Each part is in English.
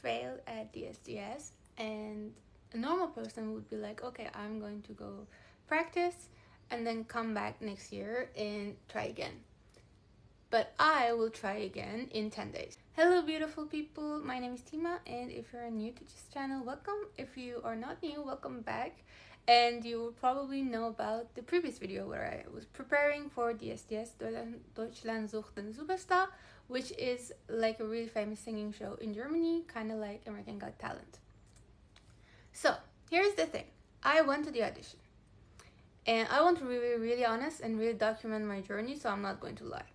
failed at DSDS, and a normal person would be like, okay, I'm going to go practice and then come back next year and try again. But I will try again in 10 days. Hello beautiful people, my name is Tima, and if you're new to this channel, welcome. If you are not new, welcome back. And you will probably know about the previous video where I was preparing for DSDS, Deutschland, Sucht and Superstar, which is like a really famous singing show in Germany, kind of like American Got Talent. So here's the thing, I went to the audition, and I want to be really honest and really document my journey, so I'm not going to lie.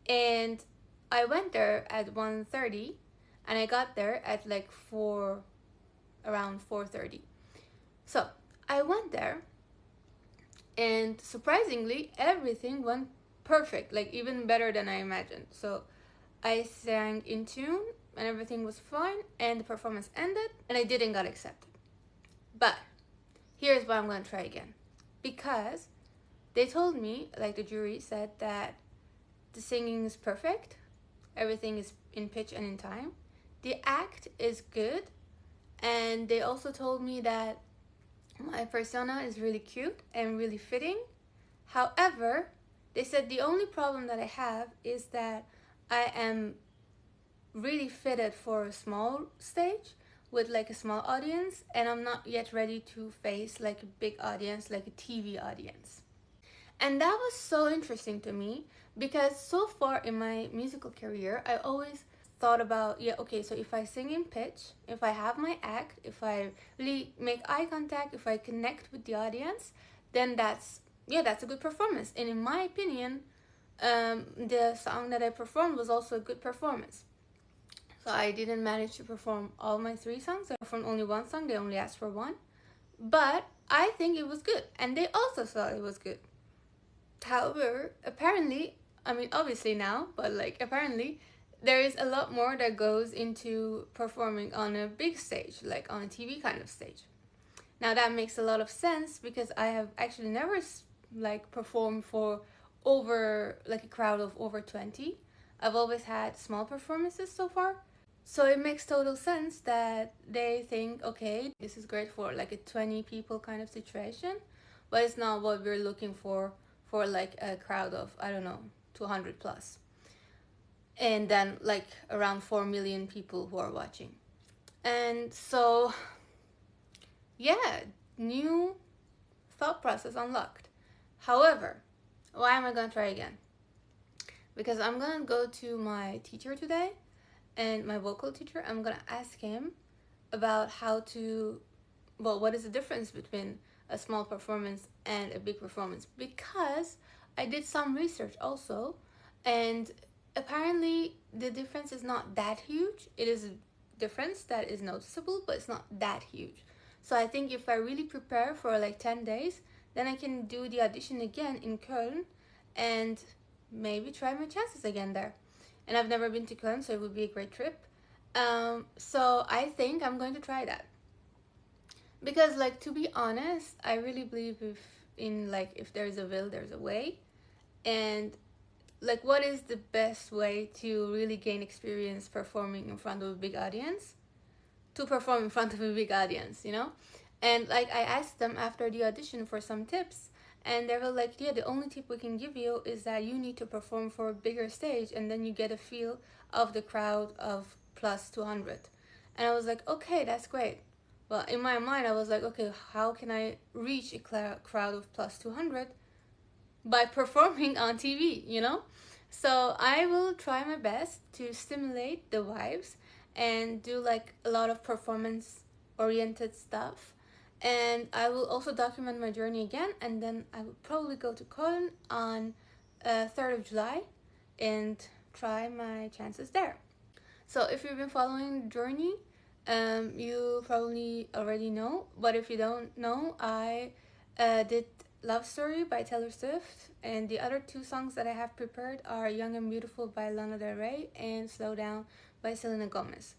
And I went there at 1:30 and I got there at like around 4:30. So I went there, and surprisingly everything went perfect, like even better than I imagined. So I sang in tune and everything was fine, and the performance ended and I didn't get accepted. But here's why I'm gonna try again, because they told me, like the jury said, that the singing is perfect, everything is in pitch and in time, the act is good, and they also told me that my persona is really cute and really fitting. However, they said the only problem that I have is that I am really fitted for a small stage with like a small audience, and I'm not yet ready to face like a big audience, like a TV audience. And that was so interesting to me, because so far in my musical career, I always thought about, yeah, okay, so if I sing in pitch, if I have my act, if I really make eye contact, if I connect with the audience, then that's a good performance. And in my opinion, the song that I performed was also a good performance. So I didn't manage to perform all my 3 songs. I performed only 1 song, they only asked for 1. But I think it was good, and they also thought it was good. However, apparently, I mean obviously now, but like apparently there is a lot more that goes into performing on a big stage, like on a TV kind of stage. Now that makes a lot of sense, because I have actually never like performed for over like a crowd of over 20. I've always had small performances so far. So it makes total sense that they think, okay, this is great for like a 20 people kind of situation, but it's not what we're looking for like a crowd of, I don't know, 200 plus. And then like around 4 million people who are watching. And so, yeah, new thought process unlocked. However, why am I gonna try again? Because I'm gonna go to my teacher today, and my vocal teacher, I'm gonna ask him about what is the difference between a small performance and a big performance, because I did some research also, and apparently the difference is not that huge. It is a difference that is noticeable, but it's not that huge. So I think if I really prepare for like 10 days, then I can do the audition again in Köln and maybe try my chances again there. And I've never been to Köln, so it would be a great trip. So I think I'm going to try that. Because, like, to be honest, I really believe if there's a will, there's a way. And like, what is the best way to really gain experience performing in front of a big audience? To perform in front of a big audience, you know? And like, I asked them after the audition for some tips, and they were like, yeah, the only tip we can give you is that you need to perform for a bigger stage, and then you get a feel of the crowd of plus 200. And I was like, okay, that's great. Well, in my mind, I was like, okay, how can I reach a crowd of plus 200? By performing on TV, you know? So I will try my best to stimulate the vibes and do like a lot of performance-oriented stuff. And I will also document my journey again, and then I will probably go to Cologne on 3rd of July and try my chances there. So if you've been following the journey, you probably already know, but if you don't know, I did Love Story by Taylor Swift, and the other 2 songs that I have prepared are Young and Beautiful by Lana Del Rey and Slow Down by Selena Gomez.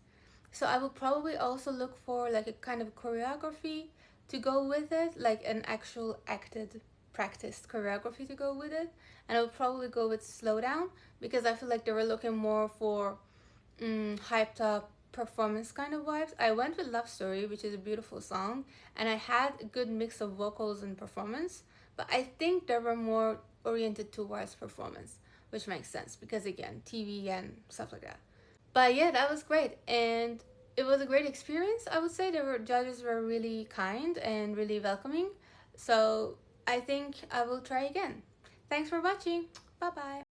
So I will probably also look for like a kind of choreography to go with it, like an actual acted, practiced choreography to go with it. And I will probably go with Slow Down, because I feel like they were looking more for hyped up performance kind of vibes. I went with Love Story, which is a beautiful song, and I had a good mix of vocals and performance, but I think they were more oriented towards performance, which makes sense because again, TV and stuff like that. But yeah, that was great, and it was a great experience. I would say the judges were really kind and really welcoming, so I think I will try again. Thanks for watching. Bye bye.